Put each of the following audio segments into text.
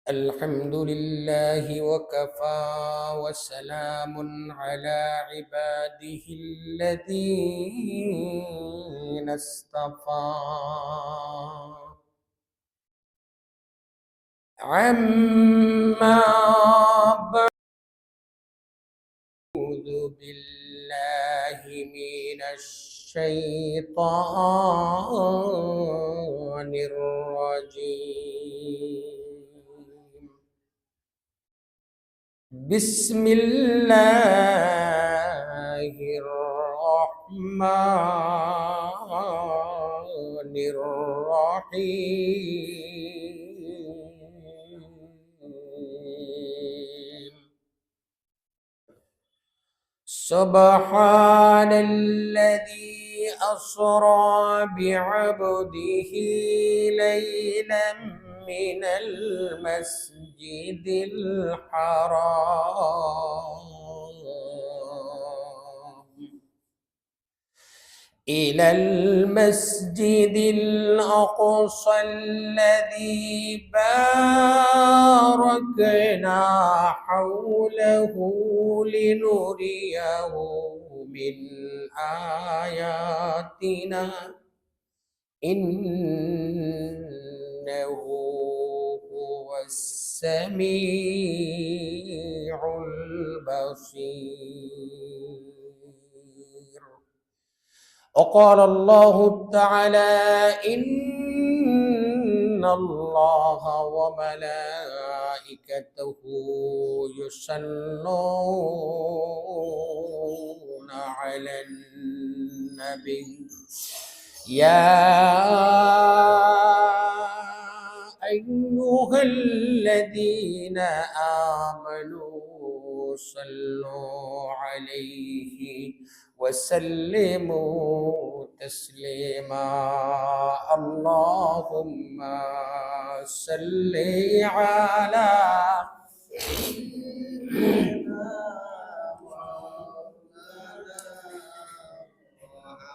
الحمد لله وكفى وسلام على عباده الذين اصطفى عما أعوذ بالله من الشيطان الرجيم بسم الله الرحمن الرحيم سبحان الذي أسرى بعبده ليلا من المسجد الحرام إلى المسجد الأقصى الذي باركنا حوله لنريه من آياتنا إنه هو السميع البصير. وقال الله تعالى إن الله وملائكته يصلون على النبي يا أيها الذين آمنوا صلوا عليه وسلموا تسليما اللهم صل على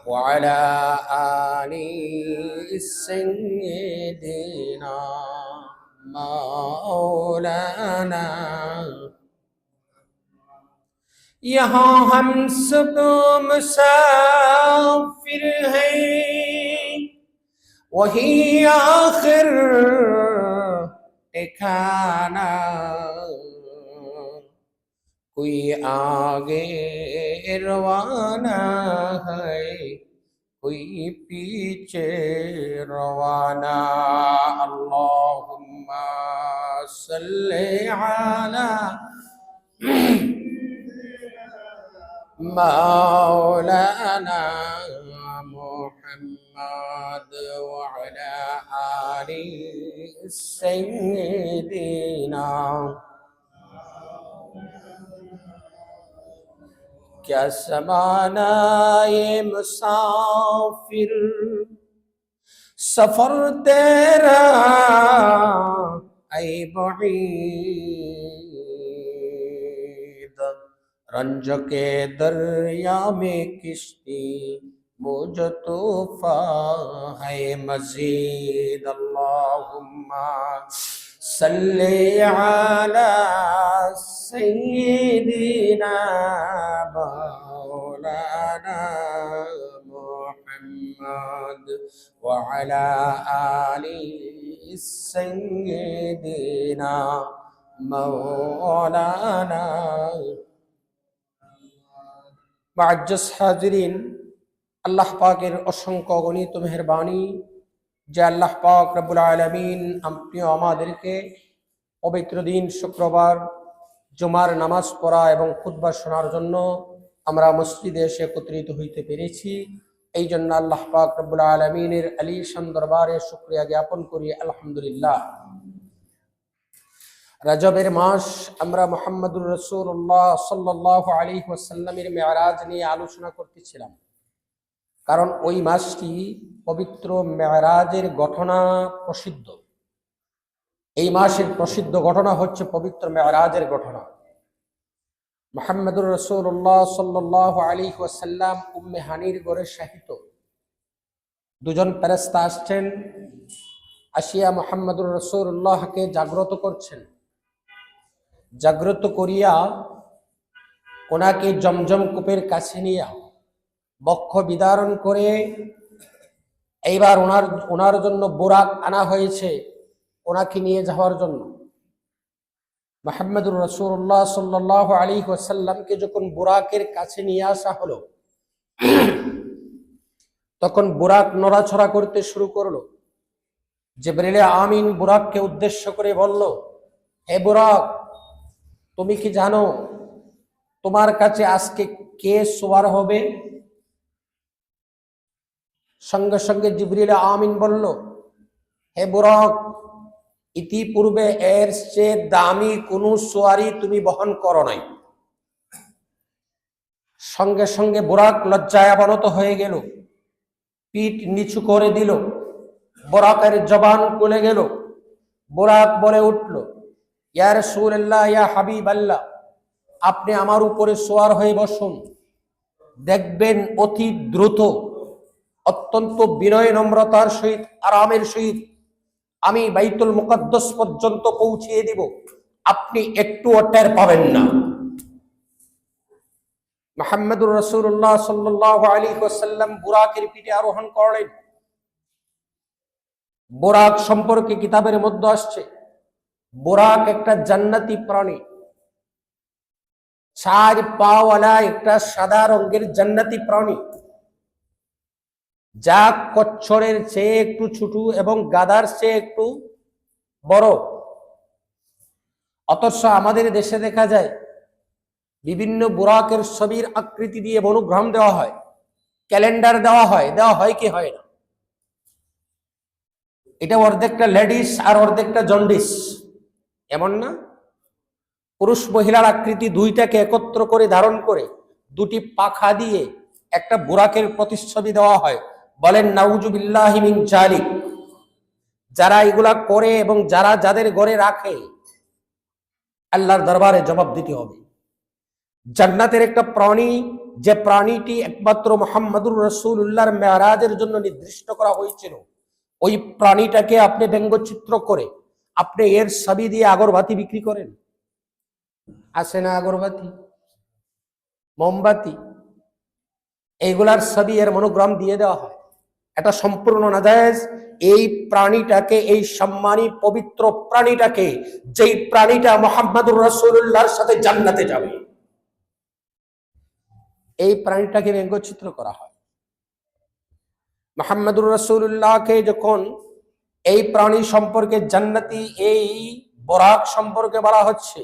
وعلى آل سيدنا مولانا यहाँ हम सब मुसाफिर हैं वही आखिर ठिकाना कोई आगे रवाना है कोई पीछे रवाना अल्लाहुम्मा सल्ली अला مولانا محمد وعلى آل سيدنا क्या समाना ये मुसाफिर सफर तेरा ऐ बईद रंज के दरिया में किश्ती मुझ तूफा है मजीद अल्लाहुम्मा सल्ली अला सय्यिदिना मौलाना मुहम्मद व अला आलि सय्यिदिना मौलाना मुअज्जज़ हाज़िरीन अल्लाह पाकेर असंख्य गणित मेहरबानी যে আল্লাহ পাক রব্বুল আলামিন আপনিও আমাদেরকে পবিত্র দিন শুক্রবার জুমার নামাজ পড়া এবং খুতবা শোনার জন্য আমরা মসজিদে এসে একত্রিত হইতে পেরেছি। এই জন্য আল্লাহ পাক রব্বুল আলামিনের আলিশান দরবারে শুকরিয়া জ্ঞাপন করি আলহামদুলিল্লাহ। রজবের মাস আমরা মুহাম্মদুর রাসূলুল্লাহ সাল্লাল্লাহু আলাইহি ওয়াসাল্লামের মেরাজ নিয়ে আলোচনা করতেছিলাম, কারণ ওই মাসটি পবিত্র মেরাজের ঘটনা প্রসিদ্ধ। এই মাসের প্রসিদ্ধ ঘটনা হচ্ছে পবিত্র মেরাজের ঘটনা। মুহাম্মদুর রাসূলুল্লাহ সাল্লাল্লাহু আলাইহি ওয়াসাল্লাম উম্মে হানির ঘরে শাহিত দুজন ফেরেশতা আসছেন আসিয়া মুহাম্মদুর রাসূলুল্লাহকে জাগ্রত করছেন। জাগ্রত করিয়া ওনাকে জমজম কূপের কাছে নিয়ে বক্ষ বিদারণ করে এইবার ওনার জন্য বুরাক আনা হয়েছে ওনাকে নিয়ে যাওয়ার জন্য। মুহাম্মদুর রাসূলুল্লাহ সাল্লাল্লাহু আলাইহি ওয়াসাল্লামকে যখন বুরাকের কাছে নিয়ে আসা হলো, তখন বুরাক নড়াচড়া করতে শুরু করলো। জিবরিল আমিন বুরাককে উদ্দেশ্য করে বলল, হে বুরাক, তুমি কি জানো তোমার কাছে আজকে কে সওয়ার হবে? সঙ্গে সঙ্গে জিবরিল আমিন বলল, হে বুরাক, ইতিপূর্বে এর চেয়ে দামি কোনো সওয়ারি তুমি বহন করো নাই। সঙ্গে সঙ্গে বুরাক লজ্জায় আবনত হয়ে গেল, পিঠ নিচু করে দিল, বুরাকের জবান খুলে গেল। বুরাক বলে উঠল, ইয়া রাসূলুল্লাহ, ইয়া হাবিবাল্লাহ, আপনি আমার উপরে সওয়ার হয়ে বসুন। দেখবেন অতি দ্রুত, অত্যন্ত বিনয় নম্রতার সহিত, আরামের সহিত আমি বাইতুল মুকদ্দাস পর্যন্ত পৌঁছিয়ে দিব, আপনি একটুও টের পাবেন না। মুহাম্মদুর রাসূলুল্লাহ সাল্লাল্লাহু আলাইহি ওয়াসাল্লাম বুরাকের পিঠে আরোহণ করলেন। বুরাক সম্পর্কে কিতাবের মধ্যে আসছে, বুরাক একটা জান্নাতি প্রাণী, 4 পাওয়ালা একটা সাদা রঙের জান্নাতি প্রাণী, যা কচ্ছরের চেয়ে একটু ছোট এবং গাধার চেয়ে একটু বড়। অথচ আমাদের দেশে দেখা যায় বিভিন্ন বুরাকের ছবির আকৃতি দিয়ে মনোগ্রাম দেওয়া হয়, ক্যালেন্ডার দেওয়া হয় কি হয় না? এটা অর্ধেকটা লেডিস আর অর্ধেকটা জন্ডিস, এমন না? পুরুষ মহিলার আকৃতি দুইটাকে একত্র করে ধারণ করে দুটি পাখা দিয়ে একটা বুরাকের প্রতিচ্ছবি দেওয়া হয়। বলেন নাউজুবিল্লাহি মিন জালিক। যারা এগুলা করে এবং যাদের ঘরে রাখে, আল্লাহর দরবারে জবাব দিতে হবে। জান্নাতের একটা প্রাণী, যে প্রাণীটি একমাত্র মুহাম্মদুর রাসূলুল্লাহর মেরাজের জন্য নির্দিষ্ট করা হয়েছিল, ওই প্রাণীটাকে আপনি ব্যঙ্গচিত্র করে আপনি এর ছবি দিয়ে আগরবাতি বিক্রি করেন। আসে না আগরবাতি, মোমবাতি, এইগুলার ছবি এর মনোগ্রাম দিয়ে দেওয়া হয়। এটা সম্পূর্ণ নাজায়েজ। এই প্রাণীটাকে, এই সম্মানী পবিত্র প্রাণীটাকে, যেই প্রাণীটা মুহাম্মদুর রাসূলুল্লাহর সাথে জান্নাতে যাবে, এই প্রাণীটাকে ব্যঙ্গচিত্র করা হয়। মুহাম্মদুর রাসূলুল্লাহকে যখন এই প্রাণী সম্পর্কে, জান্নাতি এই বুরাক সম্পর্কে বলা হচ্ছে,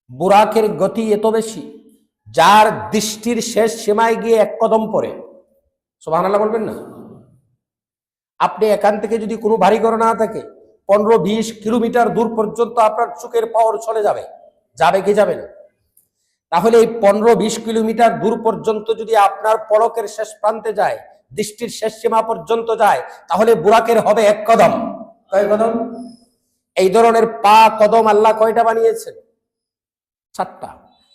বুরাকের গতি এত বেশি, যার দৃষ্টির শেষ সীমায় গিয়ে এক কদম পড়ে। সুবহানাল্লাহ বলবেন না? আপনি এখান থেকে যদি কোনো ভারী করে না থাকে, 15-20 কিলোমিটার দূর পর্যন্ত আপনার চোখের পাওয়ার চলে যাবে, যাবে কি যাবে না? তাহলে এই 15-20 কিলোমিটার দূর পর্যন্ত যদি আপনার পলকের শেষ প্রান্তে যায়, দৃষ্টির শেষ সীমা পর্যন্ত যায়, তাহলে বুরাকের হবে এক কদম। কয় কদম? এই ধরনের কদম আল্লাহ কয়টা বানিয়েছেন? 7টা।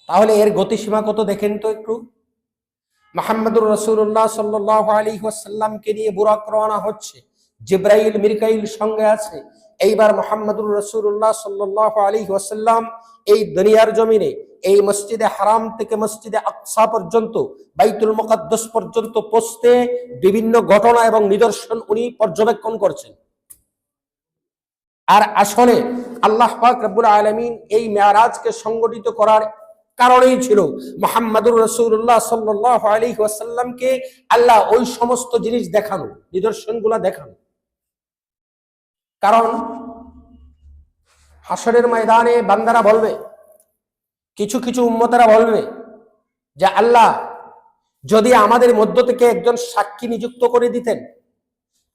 তাহলে এর গতিসীমা কত দেখেন তো একটু। মুহাম্মদুর রাসূলুল্লাহ সাল্লাল্লাহু আলাইহি ওয়াসাল্লামকে নিয়ে বুরাক রওনা হচ্ছে, জিবরাইল মিকাইল সঙ্গে আছে। এইবার মুহাম্মদুর রাসূলুল্লাহ সাল্লাল্লাহু আলাইহি ওয়াসাল্লাম এই দুনিয়ার জমিনে, এই মসজিদে হারাম থেকে মসজিদে আকসা পর্যন্ত, বাইতুল মুকদ্দাস পর্যন্ত পৌঁছতে বিভিন্ন ঘটনা এবং নিদর্শন উনি পর্যবেক্ষণ করছেন। আর আসলে আল্লাহ পাক রব্বুল আলামিন এই মেরাজকে সংগঠিত করার কারণেই ছিল মুহাম্মদুর রাসূলুল্লাহ সাল্লাল্লাহু আলাইহি ওয়াসাল্লামকে আল্লাহ ওই সমস্ত জিনিস দেখানো, নিদর্শনগুলা দেখানো। কারণ হাসরের ময়দানে বান্দারা বলবে, কিছু কিছু উম্মতেরা বলবে যে আল্লাহ, যদি আমাদের মধ্য থেকে একজন সাক্ষী নিযুক্ত করে দিতেন,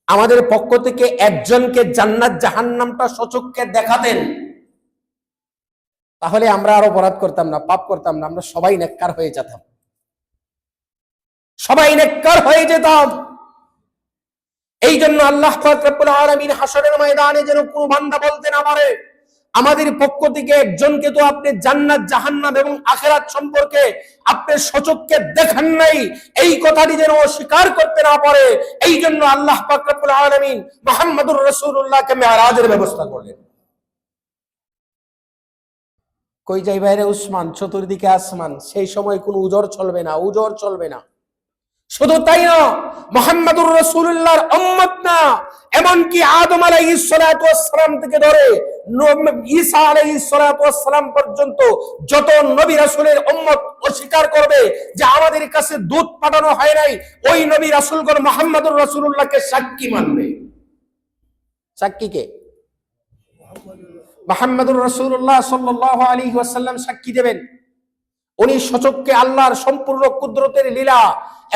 আমাদের পক্ষ থেকে একজনকে জান্নাত জাহান্নামটা সচক্ষে দেখাতেন, তাহলে আমরা আর অপরাধ করতাম না, পাপ করতাম না, আমরা সবাই নেককার হয়ে যেতাম, সবাই নেককার হয়ে যেতাম। এই জন্য আল্লাহ পাক রব্বুল আলামিন হাসরের ময়দানে যেন কোনো বান্দা বলতে না পারে আমাদের পক্ষ থেকে একজনকে তো আপনি জান্নাত জাহান্নাম এবং আখিরাত সম্পর্কে আপনি সচক্ষে দেখেন নাই, এই কথাটি যেন অস্বীকার করতে না পারে, এই জন্য আল্লাহ পাক রব্বুল আলামিন মুহাম্মদুর রাসূলুল্লাহকে মেরাজের ব্যবস্থা করলেন। কই যাই বাইরে উসমান, চতুর্দিকে আসমান, সেই সময় কোনো উজর চলবে না, উজর চলবে না। শুধু তাই না, মুহাম্মদুর রাসূলুল্লাহর উম্মত না, এমনকি আদম আলাইহিস সালাতু ওয়াস সালাম থেকে ধরে ঈসা আলাইহিস সালাতু ওয়াস সালাম পর্যন্ত যত নবী রাসূলের উম্মত অস্বীকার করবে যে আমাদের কাছে দূত পাঠানো হয় নাই, ওই নবী রাসূলগণ মুহাম্মদুর রাসূলুল্লাহকে সাক্ষী মানবে। সাক্ষী কে? মুহাম্মদুর রাসূলুল্লাহ সাল্লাল্লাহু আলাইহি ওয়াসাল্লাম সাক্ষী দেবেন। উনি সচক্ষে আল্লাহর সম্পূর্ণ কুদরতের লীলা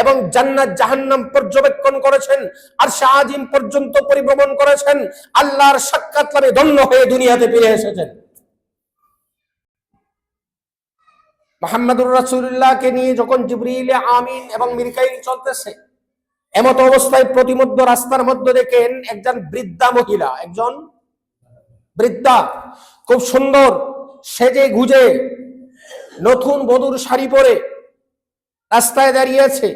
এবং জান্নাত জাহান্নাম পর্যবেক্ষণ করেছেন, আরশে আজিম পর্যন্ত পরিভ্রমণ করেছেন, আল্লাহর সাক্ষাৎ লাভে ধন্য হয়ে দুনিয়াতে ফিরে এসেছেন। মুহাম্মদুর রাসূলুল্লাহকে নিয়ে যখন জিবরিল আমিন এবং মিকাইল চলতেছে, এমত অবস্থায় প্রতিমধ্য রাস্তার মধ্যে দেখেন একজন বৃদ্ধা মহিলা, একজন বৃদ্ধা খুব সুন্দর সেজে গুজে নতুন বধূর শাড়ি পরে রাস্তায় দাঁড়িয়েছে।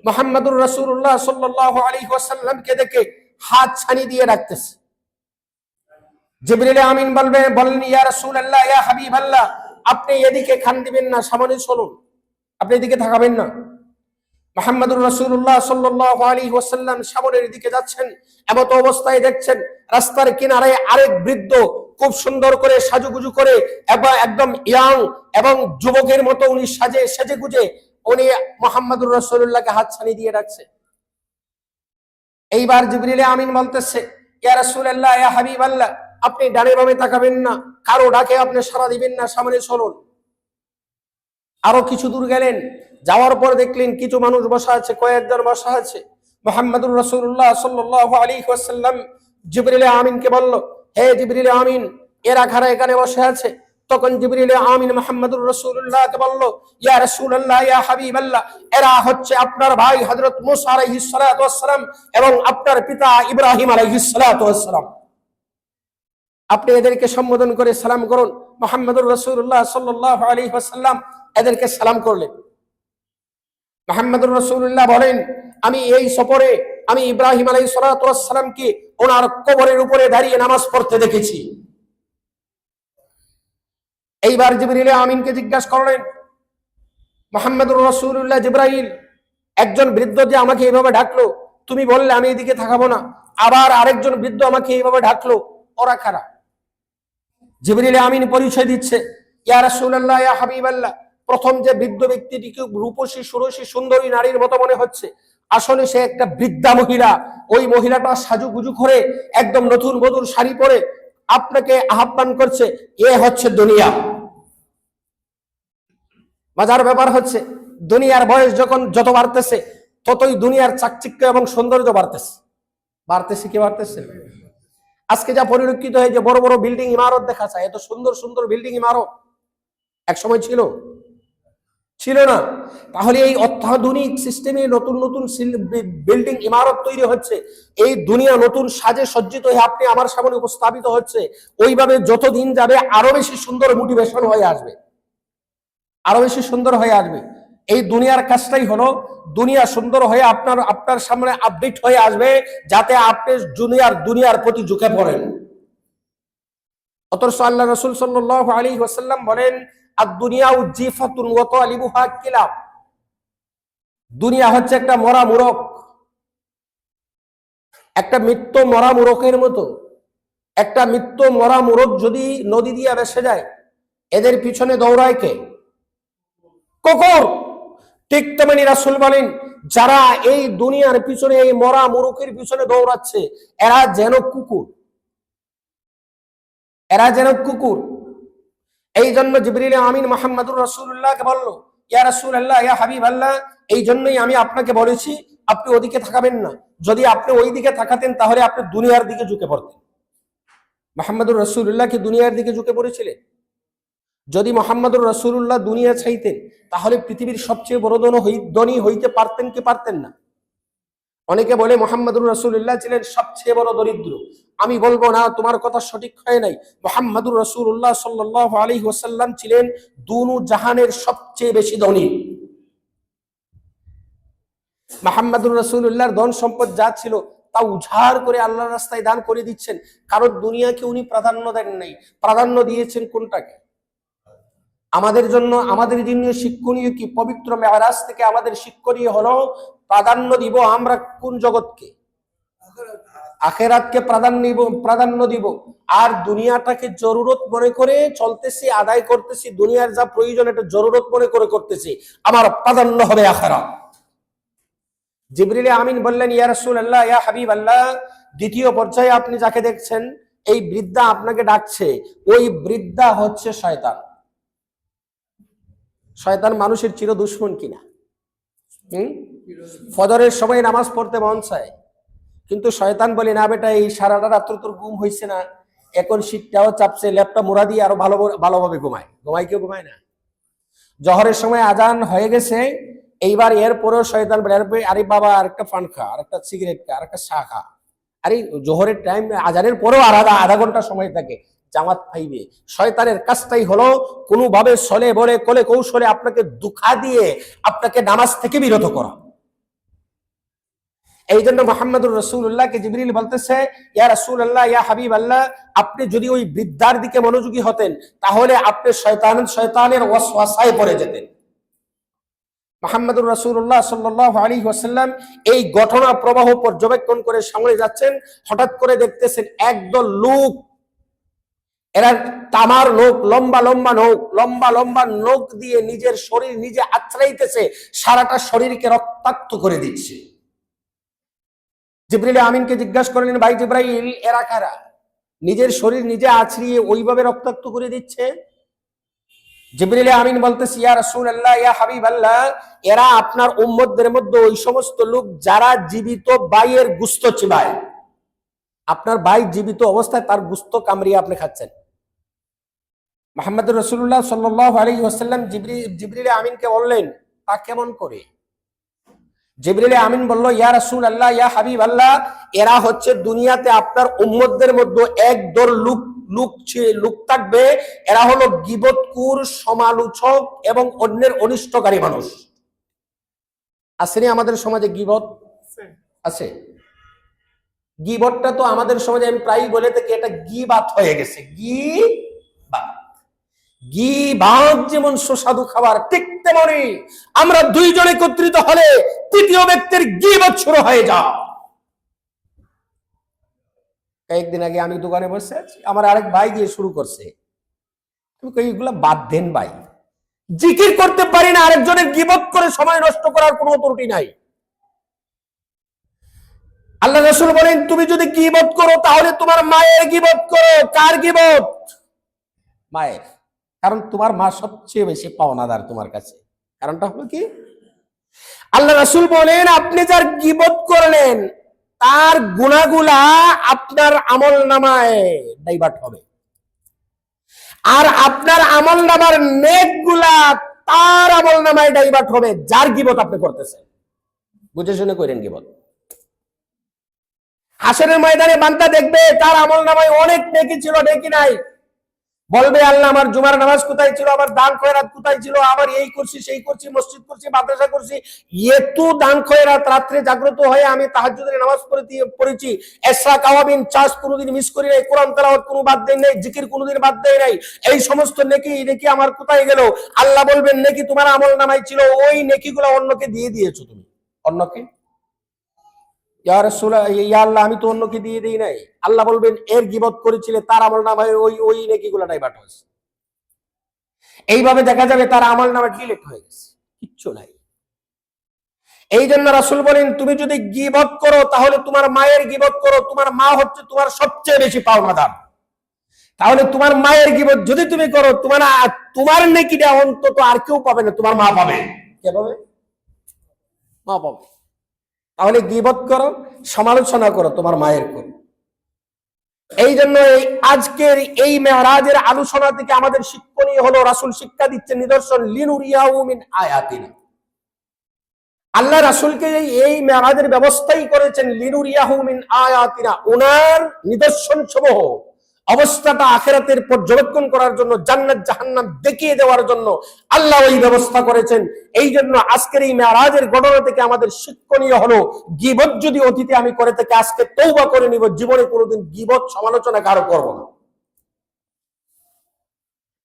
মুহাম্মদুর রাসূলুল্লাহ সাল্লাল্লাহু আলাইহি ওয়াসাল্লামকে দেখে হাত ছানি দিয়ে রাখতেছে। জিবরিল আমিন বললেন, ইয়া রাসূলুল্লাহ, ইয়া হাবিবাল্লাহ, আপনি এদিকে খান দিবেন না, সামনে চলুন, আপনি এদিকে তাকাবেন না। মুহাম্মদুর রাসূলুল্লাহ সাল্লাল্লাহু আলাইহি ওয়াসাল্লাম সামনের দিকে যাচ্ছেন, এমত অবস্থায় দেখছেন রাস্তার কিনারে আরেক বৃদ্ধ খুব সুন্দর করে সাজুগুজু করে একদম ইয়াং এবং যুবকের মতো উনি সেজে গুজে উনি মুহাম্মদুর রাসূলুল্লাহকে হাত ছানি দিয়ে রাখছে। এইবার জিবরিল আমিন বলতেছে, ইয়া রাসূলুল্লাহ, ইয়া হাবিবাল্লাহ, আপনি ডানে বামে তাকাবেন না, কারো ডাকে আপনি সাড়া দিবেন না, সামনে চলুন। আরো কিছু দূর গেলেন, যাওয়ার পর দেখলেন কিছু মানুষ বসা আছে, কয়েকজন বসা আছে। মুহাম্মদুর রাসূলুল্লাহ সাল্লাল্লাহু আলাইহি ওয়াসাল্লাম জিবরিল আমিনকে বলল, হে জিবরিল আমিন, এরা কারা এখানে বসে আছে? তখন জিবরিল আমিন মুহাম্মদুর রাসূলুল্লাহকে বলল, ইয়া রাসূলুল্লাহ, ইয়া হাবিবাল্লাহ, এরা হচ্ছে আপনার ভাই হযরত মূসা আলাইহিস সালাতু ওয়াস সালাম এবং আপনার পিতা ইব্রাহিম আলাইহিস সালাতু ওয়াস সালাম। আপনি এদেরকে সম্বোধন করে সালাম করুন। মুহাম্মদুর রাসূলুল্লাহ সাল্লাল্লাহু আলাইহি ওয়াসাল্লাম এদেরকে সালাম করলেন। মুহাম্মদুর রাসূলুল্লাহ বলেন, আমি এই সফরে আমি ইব্রাহিম আলাইহিস সালাতু ওয়াস সালামকে ওনার কবরের উপরে দাঁড়িয়ে নামাজ পড়তে দেখেছি। এইবার জিবরিল আমিনকে জিজ্ঞাসা করলেন, মুহাম্মদুর রাসূলুল্লাহ, জিবরাইল, একজন বৃদ্ধ যে আমাকে এইভাবে ডাকলো, তুমি বললে আমি এদিকে তাকাবো না, আবার আরেকজন বৃদ্ধ আমাকে এইভাবে ডাকলো, ওরা কারা? জিবরিল আমিন পরিচয় দিচ্ছে, ইয়া রাসূলুল্লাহ, ইয়া হাবিবাল্লাহ, প্রথম যে বৃদ্ধ ব্যক্তিটিকে রূপসী সুরসী সুন্দরী নারীর মতো মনে হচ্ছে, আসলে সে একটা বৃদ্ধা মহিলা। ওই মহিলাটা সাজুগুজু করে একদম নতুন বধূর শাড়ি পরে আপনাকে আহ্বান করছে, এ হচ্ছে দুনিয়া। মজার ব্যাপার হচ্ছে, দুনিয়ার বয়স যখন যত বাড়তেছে ততই দুনিয়ার চাকচিক্য এবং সৌন্দর্য বাড়তেছে কি বাড়তেছে? আজকে যা পরিলক্ষিত হয় যে বড় বড় বিল্ডিং ইমারত দেখা যায়, এত সুন্দর সুন্দর বিল্ডিং ইমারত এক সময় ছিল না। তাহলে এই অত্যাধুনিক সিস্টেমে নতুন নতুন বিল্ডিং ইমারত তৈরি হচ্ছে, এই দুনিয়া নতুন সাজে সজ্জিত হয়ে আপনি আমার সামনে উপস্থাপিত হচ্ছে। ওইভাবে যত দিন যাবে আরো বেশি সুন্দর মোটিভেশন হয়ে আসবে, আরো বেশি সুন্দর হয়ে আসবে। এই দুনিয়ার কাজটাই হলো, দুনিয়া সুন্দর হয়ে আপনার সামনে আপডেট হয়ে আসবে, যাতে আপনি দুনিয়ার প্রতি ঝুঁকে পড়েন। অথচ আল্লাহ রাসূল সাল্লাল্লাহু আলাইহি ওয়াসাল্লাম বলেন, আদ-দুনিয়াউ জিফাতুন ওয়া তালিবুহা কিলাব, দুনিয়া হচ্ছে একটা মরা মুরগ, একটা মৃত্যু মরা মুরগের মতো। একটা মৃত্যু মরা মুরগ যদি নদী দিয়ে ভেসে যায়, এদের পিছনে দৌড়ায় কে? কুকুর। ঠিক তেমনি রাসূল বলেন, যারা এই দুনিয়ার পিছনে, এই মরা মুরগের পিছনে দৌড়াচ্ছে, এরা যেন কুকুর। এই জন্য জিবরিল আমিন মুহাম্মদুর রাসূলুল্লাহকে বলল, ইয়া রাসূলুল্লাহ, ইয়া হাবিবাল্লাহ, এই জন্যই আমি আপনাকে বলেছি আপনি ওদিকে তাকাবেন না। যদি আপনি ওই দিকে তাকাতেন তাহলে আপনি দুনিয়ার দিকে ঝুঁকে পড়তেন। মুহাম্মদুর রাসূলুল্লাহ কি দুনিয়ার দিকে ঝুঁকে পড়েছিলেন? যদি মুহাম্মদুর রাসূলুল্লাহ দুনিয়া চাইতেন তাহলে পৃথিবীর সবচেয়ে বড় ধনী হইতে পারতেন কি পারতেন না? অনেকে বলে মুহাম্মদুর রাসূলুল্লাহ ছিলেন সবচেয়ে বড় দরিদ্র। আমি বলবো না, তোমার কথা সঠিক হয় নাই। মুহাম্মদুর রাসূলুল্লাহ সাল্লাল্লাহু আলাইহি ওয়াসাল্লাম ছিলেন দুনু জাহানের সবচেয়ে বেশি ধনী। মুহাম্মদুর রাসূলুল্লাহর ধন সম্পদ যা ছিল তা উজাড় করে আল্লাহর রাস্তায় দান করে দিচ্ছেন। কারণ দুনিয়াকে উনি প্রাধান্য দেন নাই, প্রাধান্য দিয়েছেন কোনটাকে? আমাদের জন্য, আমাদের জন্য শিক্ষণীয় কি? পবিত্র মেরাজ থেকে আমাদের শিক্ষণীয় হলো প্রাধান্য দিব আমরা কোন জগৎকে? আখেরাতকে প্রাধান্য দিব। আর দুনিয়াটাকে জরুরত মনে করে চলতেছি, আদায় করতেছি, দুনিয়ার যা প্রয়োজন এটা জরুরত মনে করে করতেছি, আমার প্রাধান্য হবে আখিরাত। জিবরিল আমিন বললেন, ইয়া রাসূলুল্লাহ, ইয়া হাবিবাল্লাহ, দ্বিতীয় পর্যায়ে আপনি যাকে দেখছেন এই বৃদ্ধা আপনাকে ডাকছে, ওই বৃদ্ধা হচ্ছে শয়তান। শয়তান মানুষের চির দুশমন কিনা? ফজরের সময় নামাজ পড়তে মন চায়, কিন্তু শয়তান বলে, না বেটা, এই সারাটা রাত্র তোর ঘুম হয়েছে না, এখন শীতটাও চাপছে, ল্যাপটা মোড়া দিয়ে আরো ভালোভাবে ঘুমায়। কেউ ঘুমায় না। জহরের সময় আজান হয়ে গেছে, এইবার এরপরেও শয়তান বলে, আরে বাবা, আরেকটা পান খা, আরেকটা সিগারেট খা, আরেকটা চা খা। আরে জোহরের টাইম, আজানের পরেও আধা ঘন্টা সময় থাকে, জামাত পাইবে। শয়তানের কাজটাই হলো কোনোভাবে ছলে বলে কোলে কৌশলে আপনাকে দুঃখা দিয়ে আপনাকে নামাজ থেকে বিরত করা। এই জন্য মুহাম্মদুর রাসূলুল্লাহকে জিবরিল বলতেছে, ইয়া রাসূলুল্লাহ, ইয়া হাবিবাল্লাহ, আপনি যদি ওই বৃদ্ধার দিকে মনোযোগী হতেন তাহলে আপনি শয়তানের ওয়াসওয়াসায় পড়ে যেতেন। মুহাম্মদুর রাসূলুল্লাহ সাল্লাল্লাহু আলাইহি ওয়াসাল্লাম এই ঘটনা প্রবাহ পর্যবেক্ষণ করে সামনে যাচ্ছেন। হঠাৎ করে দেখতেছেন একদল লোক, এরা তামার নখ, লম্বা লম্বা নখ দিয়ে নিজের শরীর নিজে আঁচড়াইতেছে, সারাটা শরীরকে রক্তাক্ত করে দিচ্ছে। জিবরিল আমিনকে জিজ্ঞাসা করলেন, ভাই জিবরাইল, এরা কারা? নিজের শরীর নিজে আছড়িয়ে ওইভাবে রক্তাক্ত করে দিচ্ছে। জিবরিল আমিন বলতেছে, ইয়া রাসূলুল্লাহ, ইয়া হাবিবাল্লাহ, এরা আপনার উম্মতদের মধ্যে ওই সমস্ত লোক যারা জীবিত ভাইয়ের গোশত চিবায়। আপনার ভাই জীবিত অবস্থায় তার গোশত কামড়িয়ে আপনি খাচ্ছেন। মুহাম্মদুর রাসূলুল্লাহ সাল্লাল্লাহু আলাইহি ওয়াসাল্লাম জিবরিল আমিনকে বললেন, তা কেমন করে? জিবরিল আমিন বলল, ইয়া রাসূলুল্লাহ, ইয়া হাবিবাল্লাহ, এরা হচ্ছে দুনিয়াতে আপনার উম্মতদের মধ্যে একদল লোক থাকবে, এরা হলো গীবতকুর, সমালোচক এবং অন্যের অনিষ্টকারী মানুষ। আসেনি আমাদের সমাজে গীবত? আছে। গীবতটা তো আমাদের সমাজে, আমি প্রায়ই বলে থাকি, এটা গীবাত হয়ে গেছে। গীবাত যেমন সুস্বাদু খাবার, ঠিক তেমনি আমরা দুইজন একত্রিত হলে তৃতীয় ব্যক্তির গীবত শুরু হয়ে যায়। কয়েকদিন আগে আমি দোকানে বসে আছি, আমার আরেক ভাই গিয়ে শুরু করছে, এইগুলা বাদ দেন ভাই, জিকির করতে পারি না, আরেকজনের গীবত করে সময় নষ্ট করার কোনো ত্রুটি নাই। আল্লাহ রাসূল বলেন, তুমি যদি গীবত করো তাহলে তোমার মায়ের গীবত করো। কার গীবত? মায়ের। কারণ তোমার মা সবচেয়ে বেশি পাওনাদার তোমার কাছে। কারণটা হলো কি? আল্লাহ রাসূল বলেন, আপনি যার গীবত করলেন তার গুনাহগুলা আপনার আমলনামায় ডাইভার্ট হবে, আর আপনার আমলনামার নেকগুলা তার আমলনামায় ডাইভার্ট হবে যার গীবত আপনি করতেছেন। বুঝে শুনে করেন গীবত। হাসরের ময়দানে বান্দা দেখবে তার আমলনামায় অনেক নেকি ছিল, নেকি নাই। বলবে, আল্লাহ, আমার জুমার নামাজ কোথায় ছিল, আমার দান খয়রাত কোথায় ছিল, আমার এই করছি, সেই করছি, মসজিদ করছি, মাদ্রাসা করছি, এত দান খয়রাত, রাত্রে জাগ্রত হয়ে আমি তাহাজ্জুদের নামাজ পড়েছি, ইশরাক আওয়াবিন চাষ কোনোদিন মিস করি নাই, কোরআন তেলাওয়াত কোনো বাদ দেই নাই, জিকির কোনোদিন বাদ দেই নাই, এই সমস্ত নেকি আমার কোথায় গেল? আল্লাহ বলবেন, নেকি তোমার আমলনামায় ছিল, ওই নেকিগুলো অন্যকে দিয়ে দিয়েছো তুমি। অন্যকে? ইয়া রাসূলুল্লাহ, ইয়া আল্লাহ, আমি তো অন্যকে দিয়ে দেই নাই। আল্লাহ বলবেন, এর গীবত করেছিলে, তার আমলনামায় ওই নেকিগুলো ডাইভার্ট হয়েছে। এইভাবে দেখা যাবে তার আমলনামা ডিলিট হয়ে গেছে, কিচ্ছু নাই। এই জন্য রাসূল বলেন, তুমি যদি গীবত করো তাহলে তোমার মায়ের গীবত করো। তোমার মা হচ্ছে তোমার সবচেয়ে বেশি পাওনাদার। তাহলে তোমার মায়ের গীবত যদি তুমি করো, তোমার নেকিটা অন্তত আর কেউ পাবে না, তোমার মা পাবে। কে পাবে? মা পাবে। তাহলে গীবত করো, সমালোচনা করো, তোমার মায়ের করো। এই জন্য আজকের এই মেরাজের আলোচনা থেকে আমাদের শিক্ষণীয় হলো, রাসূল শিক্ষা দিচ্ছেন নিদর্শন, লিনুরিয়াহু মিন আয়াতিনা, আল্লাহ রাসূলকে এই মেরাজের ব্যবস্থাই করেছেন লিনুরিয়াহু মিন আয়াতিনা, ওনার নিদর্শন সমূহ অবস্থাটা আখিরাতের পর্যবেক্ষণ করার জন্য, জান্নাত জাহান্নাম দেখিয়ে দেওয়ার জন্য আল্লাহ ওই ব্যবস্থা করেছেন। এই জন্য আজকের এই মেরাজের ঘটনা থেকে আমাদের শিক্ষণীয় হলো, গীবত যদি অতীতে আমি করে থাকি আজকে তওবা করে নিব, জীবনে কোনোদিন গীবত সমালোচনা কারো করব না।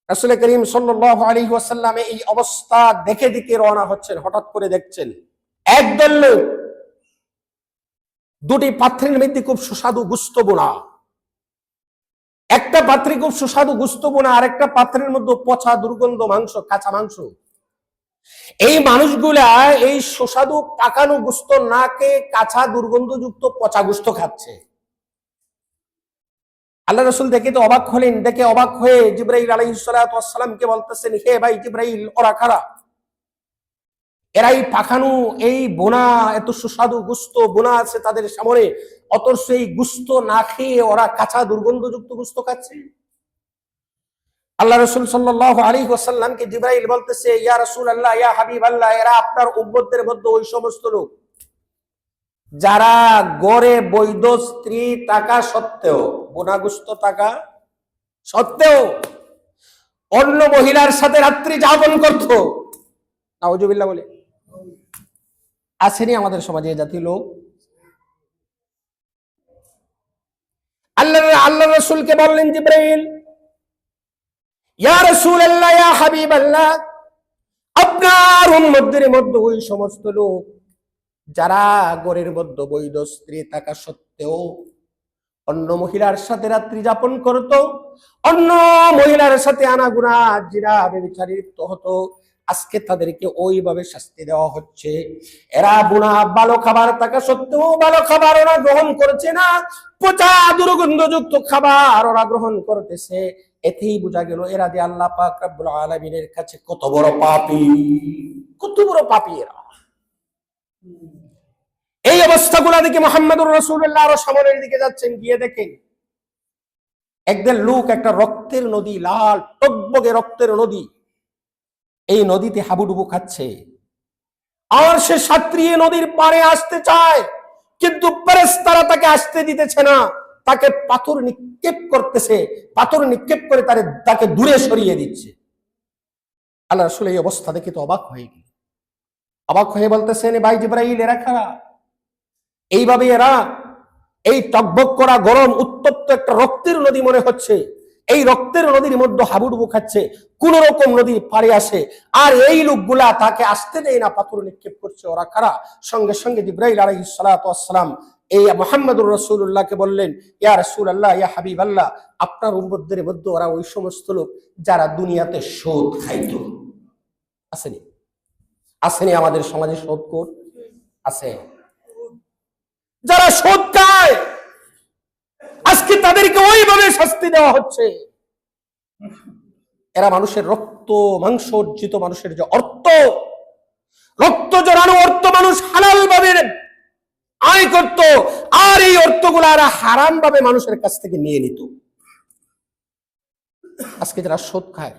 রাসূল করিম সাল্লাল্লাহু আলাইহি ওয়াসাল্লাম এই অবস্থা দেখে দেখে রওনা হচ্ছেন। হঠাৎ করে দেখছেন একদল লোক দুটি পাত্রের মধ্যে খুব সুস্বাদু গোশত বোনা, একটা পাত্রে খুব সুস্বাদু গোশত বোনা, আর একটা পাত্রের মধ্যে পচা দুর্গন্ধ মাংস, কাঁচা মাংস। এই মানুষগুলা এই সুস্বাদু পাকানো গোশত না খেয়ে কাঁচা দুর্গন্ধযুক্ত পচা গোশত খাচ্ছে। আল্লাহ রাসূল দেখে তো অবাক হলেন। দেখে অবাক হয়ে জিবরাইল আলাইহিস সালাতু ওয়াস সালামকে বলতেছেন, হে ভাই জিবরাইল, ওরা কারা? এরাই পাখানো এই বোনা এত সুস্বাদু গোশত বোনা আছে তাদের সামনে, অথচ এই গোশত না খেয়ে ওরা কাঁচা দুর্গন্ধযুক্ত গোশত খাচ্ছে। আল্লাহ রাসূল সাল্লাল্লাহু আলাইহি ওয়াসাল্লামকে জিবরাইল বলতেছে, ইয়া রাসূলুল্লাহ, ইয়া হাবিবাল্লাহ, এরা আপনার উম্মতদের মধ্যে ওই সমস্ত লোক যারা গড়ে বৈধ স্ত্রী টাকা সত্ত্বেও, বোনা গোশত টাকা সত্ত্বেও অন্য মহিলার সাথে রাত্রি যাপন করত। নাউজুবিল্লাহ বলে আসেনি আমাদের সমাজে এই জাতীয় লোক। আল্লাহ রাসূলকে বললেন জিবরাইল, ইয়া রাসূলুল্লাহ, ইয়া হাবিবাল্লাহ, আপনার উম্মতদের মধ্যে ওই সমস্ত লোক যারা ঘরের মধ্যে বৈধ স্ত্রী থাকা সত্ত্বেও অন্য মহিলার সাথে রাত্রি যাপন করত, অন্য মহিলার সাথে আনাগুনা জিনা ব্যভিচারে লিপ্ত হতো, আজকে তাদেরকে ওইভাবে শাস্তি দেওয়া হচ্ছে। এরা বুনা ভালো খাবার থাকা সত্ত্বেও ভালো খাবার ওরা গ্রহণ করছে না, পচা দুর্গন্ধযুক্ত খাবার ওরা গ্রহণ করতেছে। এতেই বোঝা গেল এরা যে আল্লাহ পাক রব্বুল আলামিনের কাছে কত বড় পাপী, কত বড় পাপী এরা। এই অবস্থাগুলো দেখে মুহাম্মদুর রাসূলুল্লাহ আরো সামনের দিকে যাচ্ছেন, গিয়ে দেখেন একদল লোক একটা রক্তের নদী, লাল টকবগে রক্তের নদী, এই নদীতে হাবুডুবু খাচ্ছে। আর সে সাঁতরিয়ে নদীর পাড়ে আসতে চায়, কিন্তু ফেরেশতারা তাকে আসতে দিতেছে না, তাকে পাথর নিক্ষেপ করতেছে, পাথর নিক্ষেপ করে তাকে দূরে সরিয়ে দিচ্ছে। আল্লাহ রাসূল এই অবস্থা দেখে তো অবাক হয়ে গেল। অবাক হয়ে বলতেছেন, ভাই জিবরাইল, এরা কারা? এইভাবে এরা এই টকবক করা গরম উত্তপ্ত একটা রক্তের নদী মনে হচ্ছে, এই রক্তের নদীর মধ্যে হাবুডুবু খাচ্ছে, কোন রকম নদীর পাড়ে আসে, আর এই লোকগুলা তাকে আসতে দেয় না, পাথর নিক্ষেপ করছে। ওরা কারা? সঙ্গে সঙ্গে জিবরাইল আলাইহিস সালাতু ওয়াস সালাম এই মুহাম্মদুর রাসূলুল্লাহকে বললেন, ইয়া রাসূলুল্লাহ, ইয়া হাবিবাল্লাহ, আপনার উম্মতদের মধ্যে ওরা ওই সমস্ত লোক যারা দুনিয়াতে সুদ খাইতো। আসেনি? আসেনি আমাদের সমাজে সুদখোর? আছে যারা সুদ খায়, আজকে তাদেরকে ওইভাবে শাস্তি দেওয়া হচ্ছে। এরা মানুষের রক্ত মাংস অর্জিত, মানুষের যে অর্থ, রক্ত জড়ানো অর্থ মানুষ হালাল ভাবে আয় করত, আর এই অর্থগুলো এরা হারাম ভাবে মানুষের কাছ থেকে নিয়ে নিত। আজকে যারা সুদ খায়,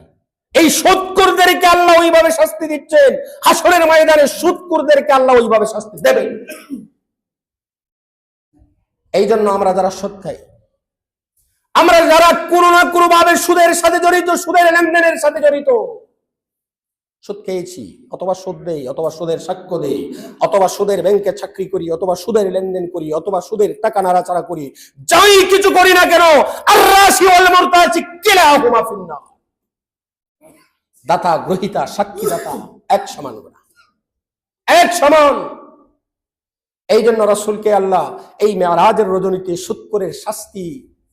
এই সুদখোরদেরকে আল্লাহ ওইভাবে শাস্তি দিচ্ছেন। হাসরের ময়দানে সুদখোরদেরকে আল্লাহ ওইভাবে শাস্তি দেবেন। এই জন্য আমরা যারা সুদ খাই, আমরা যারা কোনো না কোনো ভাবে সুদের সাথে জড়িত, সুদের লেনদেনের সাথে জড়িত, সুদ খেয়েছি, অথবা সুদ দেই, অথবা সুদের সাক্ষ্য দেই, অথবা সুদের ব্যাংকে চাকরি করি, অথবা সুদের লেনদেন করি, অথবা সুদের টাকা নাড়াচাড়া করি, যাই কিছু করি না কেন, আর-রাশি ওয়াল মুরতাশি কিলাহুমা ফিন্নার, দাতা গ্রহীতা সাক্ষী দাতা এক সমান গুনাহ, এক সমান। এই জন্য রাসূলকে আল্লাহ এই মেরাজের রজনীতে সুদখোরের শাস্তি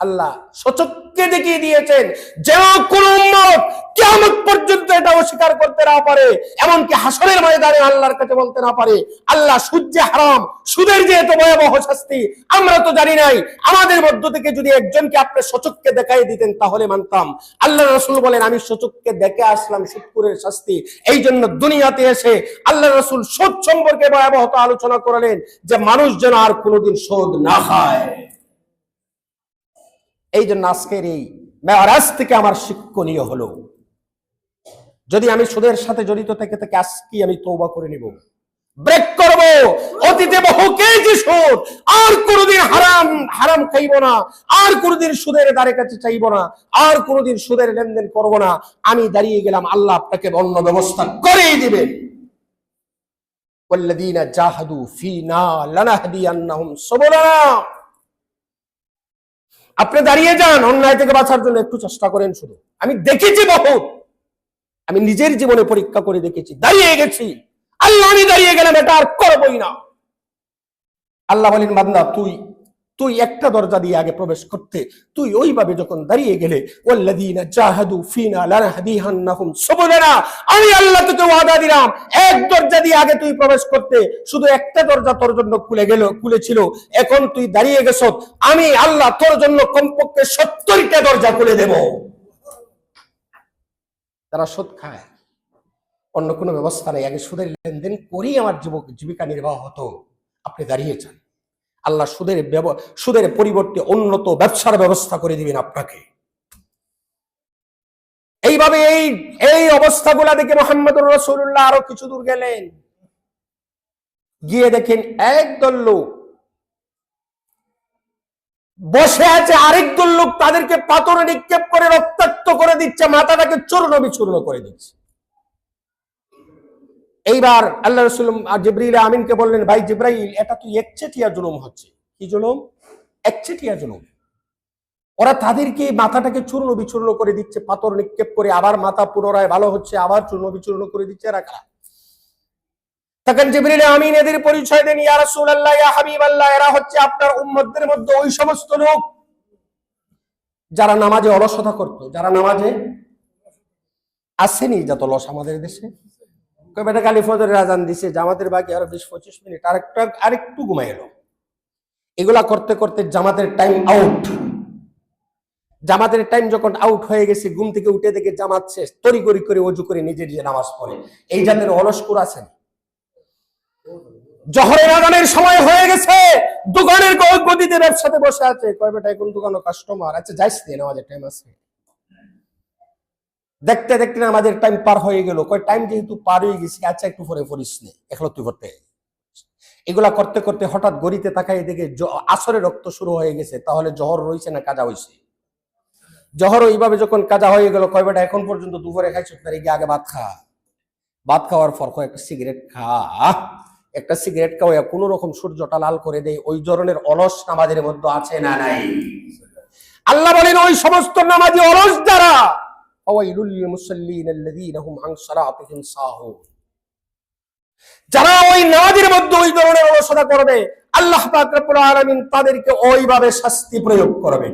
আল্লাহ সচক্ষে দেখিয়ে দিয়েছেন, যেন কোন উম্মত কিয়ামত পর্যন্ত এটা অস্বীকার করতে না পারে, এমনকি হাসরের ময়দানে আল্লাহর কাছে বলতে না পারে আল্লাহ সুদ যে হারাম, সুদের যে এত ভয়াবহ শাস্তি আমরা তো জানি নাই। আমাদের মধ্য থেকে যদি একজনকে আপনি সচক্ষে দেখাই দিতেন তাহলে মানতাম। আল্লাহ রাসূল বলেন, আমি সচক্ষে দেখে আসলাম সুদখোরের শাস্তি। এই জন্য দুনিয়াতে এসে আল্লাহ রাসূল সুদ সম্পর্কে ভয়াবহতা আলোচনা করলেন, যে মানুষ যেন আর কোনোদিন সুদ না খায়। এই জন্য আজকের এই মেরাজ থেকে আমার শিক্ষণীয় হলো, যদি আমি সুদের সাথে জড়িত থেকে আজকে আমি তওবা করে নিব, ব্রেক করব। অতীতে বহু কেজি সুদ, আর কোনোদিন হারাম খাইব না, আর কোনোদিন সুদের দ্বারে কাছে চাইব না, আর কোনোদিন সুদের লেনদেন করব না। আমি দাঁড়িয়ে গেলাম, আল্লাহ আপনাকে অন্য ব্যবস্থা করেই দিবেন। ওয়াল্লাযীনা জাহাদু ফীনা লানাহদিয়ান্নাহুম সুবুলানা। আপনি দাঁড়িয়ে যান, অন্যায় থেকে বাঁচার জন্য একটু চেষ্টা করেন। শুধু আমি দেখেছি বহুত, আমি নিজের জীবনে পরীক্ষা করে দেখেছি, দাঁড়িয়ে গেছি। আল্লাহ, আমি দাঁড়িয়ে গেলাম, এটা আর করবই না। আল্লাহ বলেন, বান্দা তুই একটা দরজা দিয়ে আগে প্রবেশ করতে, তুই ওইভাবে যখন দাঁড়িয়ে গেলে, ওয়াল্লাযীনা জাহাদু ফীনা লানাহদিয়ান্নাহুম সুবুলানা, আমি আল্লাহ তোকে ওয়াদা দিলাম, এক দরজা দিয়ে আগে তুই প্রবেশ করতে, শুধু একটা দরজা তোর জন্য খুলেছিল। এখন তুই দাঁড়িয়ে গেছ, আমি আল্লাহ তোর জন্য কমপক্ষে 70টা দরজা খুলে দেব। তারা সুদ খায়, অন্য কোনো ব্যবস্থা নেই, আগে সুদের লেনদেন করেই আমার জীবিকা নির্বাহ হতো। আপনি দাঁড়িয়ে যান, আল্লাহ সুদের পরিবর্তে উন্নত ব্যবসার ব্যবস্থা করে দিবেন আপনাকে। এইভাবে এই অবস্থাগুলা দেখে মুহাম্মদুর রাসূলুল্লাহ আরো কিছু দূর গেলেন, গিয়ে দেখেন একদল লোক বসে আছে, আরেক দল লোক তাদেরকে পাথরে নিক্ষেপ করে রক্তাক্ত করে দিচ্ছে, মাথাটাকে চূর্ণ বিচূর্ণ করে দিচ্ছে। এইবার আল্লাহ রাসূল জিবরিল আমিনকে বললেন, ভাই জিবরাইল, এটা তুই একচেটিয়া জুলুম হচ্ছে। কি জুলুম? একচেটিয়া জুলুম। ওরা তাদেরকে মাথাটাকে চূর্ণ বিচূর্ণ করে দিচ্ছে, পাথর নিক্ষেপ করে, আবার মাথা পুনরায় ভালো হচ্ছে, আবার চূর্ণ বিচূর্ণ করে দিচ্ছে। এরা কারা? তখন জিবরিল আমিন এদের পরিচয় দেন, ইয়া রাসূলুল্লাহ, ইয়া হাবিবাল্লাহ, এরা হচ্ছে আপনার উম্মতদের মধ্যে ওই সমস্ত লোক যারা নামাজে অলসতা করতো, যারা নামাজে আসেনি। যত লস আমাদের দেশে, বেটা কালী ফজরের আজান দিছে, জামাতের বাকি আরো 20-25 মিনিট, আরেকটু ঘুমাই এলো। এগুলা করতে করতে জামাতের টাইম আউট। জামাতের টাইম যখন আউট হয়ে গেছে, ঘুম থেকে উঠে দেখে জামাত শেষ, তড়িঘড়ি করে ওযু করে নিজে নিজে নামাজ পড়ে। এই জাতের অলস্কুর আছেন। জোহরের আজানের সময় হয়ে গেছে, দোকানের গদিতে ব্যবসাতে বসে আছে, কয় বেটা এখন দোকানে কাস্টমার আছে, যাইস নে, নামাজের টাইম আছে। দেখতে দেখতে আমাদের টাইম পার হয়ে গেল, কয় টাইম যেহেতু পার হয়ে গেছে, আচ্ছা একটু পরে পড়িস নে, একলত্তি করতে। এগুলা করতে করতে হঠাৎ গড়িতে তাকাই দেখে আসরে রক্ত শুরু হয়ে গেছে। তাহলে জহর রয়েছে না কাজা হয়েছে? জহর এইভাবে যখন কাজা হয়ে গেল, কয় বেটা এখন পর্যন্ত দুপুরে খাইছ, তার আগে ভাত খা। ভাত খাওয়ার পর একটা সিগারেট খা। একটা সিগারেট খাওয়া কোন রকম সূর্যটা লাল করে দেয়। ওই ধরনের অলস নামাজের মধ্যে আছে না নাই? আল্লাহ বলেন, ওই সমস্ত নামাজি অলস যারা, যারা ওই নামাজের মধ্যে ওই ধরনের অলসতা করবে, আল্লাহ পাক রব্বুল আলামিন তাদেরকে ওইভাবে শাস্তি প্রয়োগ করবেন।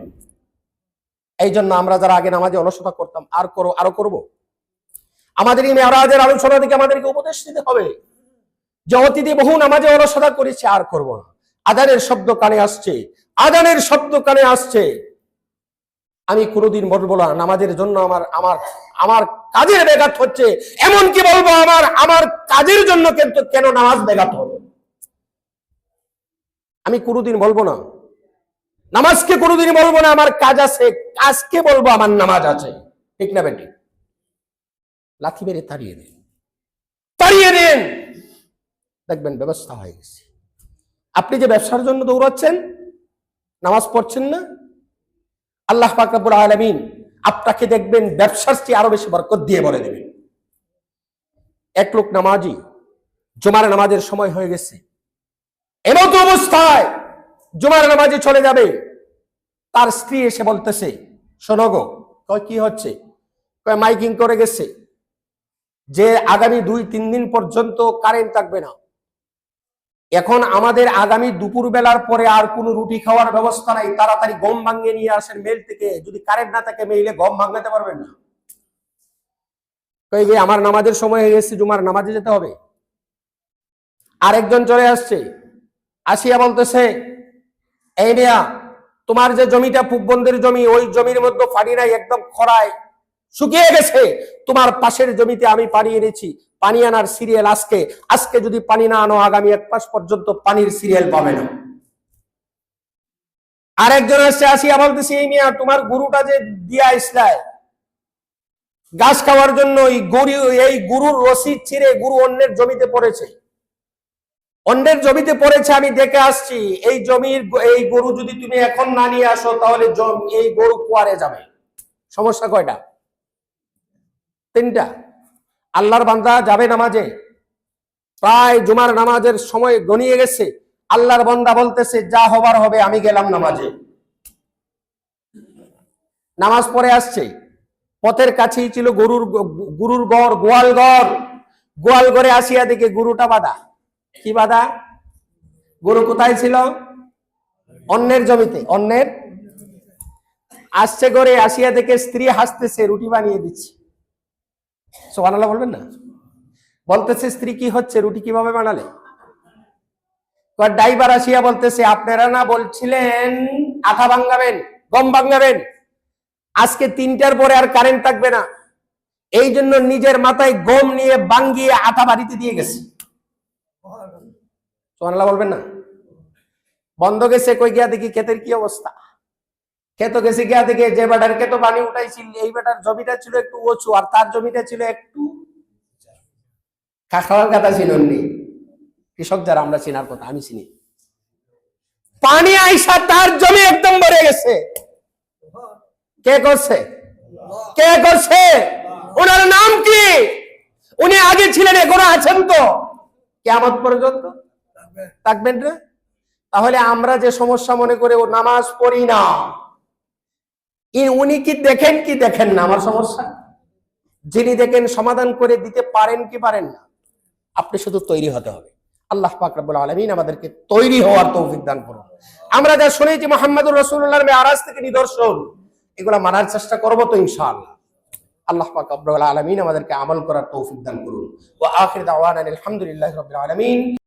এই জন্য আমরা যারা আগে নামাজে অলসতা করতাম, আরো করব। আমাদের এই মেরাজের আলোচনা থেকে আমাদেরকে উপদেশ দিতে হবে যে অতীতে বহু নামাজে অলসতা করেছি, আর করব না। আযানের শব্দ কানে আসছে, আযানের শব্দ কানে আসছে, আমি কোনোদিন বলবো না নামাজের জন্য আমার কাজের ব্যাঘাত হচ্ছে, এমন কি বলবো আমার কাজের জন্য কিন্তু কেন নামাজ ব্যাঘাত হবে। আমি কোনোদিন বলবো না নামাজকে, কোনোদিন বলবো না আমার কাজ আছে, কাজকে বলবো আমার নামাজ আছে। ঠিক না বেটি? লাথি মেরে তাড়িয়ে দেন, দেখবেন ব্যবস্থা হয়ে গেছে। আপনি যে ব্যবসার জন্য দৌড়াচ্ছেন, নামাজ পড়ছেন না, আল্লাহ পাক রব্বুল আলামিন আপনাকে দেখবেন ব্যবসার চেয়ে আরো বেশি বরকত দিয়ে বলে দেবেন। এক লোক নামাজি, জুমার নামাজের সময় হয়ে গেছে, এমত অবস্থায় জুমার নামাজে চলে যাবে, তার স্ত্রী এসে বলতেছে, শোনো গো। কয় কি হচ্ছে? কয় মাইকিং করে গেছে যে আগামী 2-3 দিন পর্যন্ত কারেন্ট থাকবে না। এখন আমাদের আগামী দুপুর বেলার পরে আর কোনো রুটি খাওয়ার ব্যবস্থা নাই, তাড়াতাড়ি গম ভাঙিয়ে নিয়ে আসেন মেল থেকে। যদি কারেন্ট না থাকে, মেইলে গম ভাঙাতে পারবেন না। কই আমার নামাজের সময় হয়ে গেছে, জুমার নামাজে যেতে হবে। আরেকজন চলে আসছে, আসিয়া বলতেছে, এই মিয়া, তোমার যে জমিটা পূববন্দের জমি, ওই জমির মধ্যে পানি নাই, একদম খরায় শুকিয়ে গেছে। তোমার পাশের জমিতে আমি পানি এনেছি, পানি আনার সিরিয়াল আজকে যদি পানি না আনো, আগামী 1 মাস পর্যন্ত পানির সিরিয়াল পাবে না। আরেকজন আসছে, আসিয়া বলতেছে, এই মিয়া, তোমার গরুটা যে দিয়া ইসলায় ঘাস খাওয়ার জন্য, এই গরুর রশি ছিঁড়ে গরু অন্যের জমিতে পড়েছে, অন্যের জমিতে পড়েছে, আমি দেখে আসছি। এই জমির এই গরু যদি তুমি এখন না নিয়ে আসো তাহলে এই গরু কুয়ারে যাবে। সমস্যা কয়টা? তিনটা। আল্লাহর বান্দা যাবে নামাজে, প্রায় জুমার নামাজের সময় গনিয়ে গেছে, আল্লাহর বান্দা বলতেছে যা হবার হবে, আমি গেলাম নামাজে। নামাজ পড়ে আসছে, পথের কাছেই ছিল গরুর ঘর, গোয়াল ঘরে আসিয়া দেখে গরুটা বাঁধা। কি বাঁধা? গরু কোথায় ছিল? অন্যের জমিতে। অন্যের আসছে ঘরে, আসিয়া দেখে স্ত্রী হাসতেছে, রুটি বানিয়ে দিচ্ছে। সুবহানাল্লাহ বলবেন না? বলতেছে স্ত্রী কি হচ্ছে, রুটি কিভাবে বানালে? ড্রাইভার আসিয়া বলতেছে আপনারা না বলছিলেন আটা ভাঙাবেন, গম ভাঙাবেন, আজকে 3টার পরে আর কারেন্ট থাকবে না, এই জন্য নিজের মাথায় গম নিয়ে ভাঙিয়ে আটা বাড়িতে দিয়ে গেছে। সুবহানাল্লাহ বলবেন না? বন্ধ গেছে, কই গিয়া দেখি ক্ষেতের কি অবস্থা। ক্ষেত গেছে, গিয়া দেখে যে বেটার ক্ষেত পানি উঠাইছিল, এই বেটার জমিটা ছিল একটু উঁচু আর তার জমিটা ছিল একটু খাওয়ার কথা ছিল। কৃষক যারা আমরা চিনার কথা, আমি চিনি। পানি আইসা তার জমি একদম ভরে গেছে। কে করছে? কে করছে? ওনার নাম কি? উনি আগে ছিলেন, এখনো আছেন তো কিয়ামত পর্যন্ত থাকবেন না। তাহলে আমরা যে সমস্যা মনে করে ও নামাজ পড়ি না, উনি কি দেখেন কি দেখেন না আমার সমস্যা? যিনি দেখেন সমাধান করে দিতে পারেন কি পারেন না। আপনি শুধু তৈরি হতে হবে। আল্লাহ পাক রব্বুল আলামিন আমাদেরকে তৈরি হওয়ার তৌফিক দান করুন। আমরা যা শুনেছি মুহাম্মদুর রাসূলুল্লাহর মেরাজ থেকে নিদর্শন, এগুলা মানার চেষ্টা করব তো ইনশাআল্লাহ। আল্লাহ পাক রব্বুল আলামিন আমাদেরকে আমল করার তৌফিক দান করুন। ওয়া আখির দাওয়ানা আলহামদুলিল্লাহি রাব্বিল আলামিন।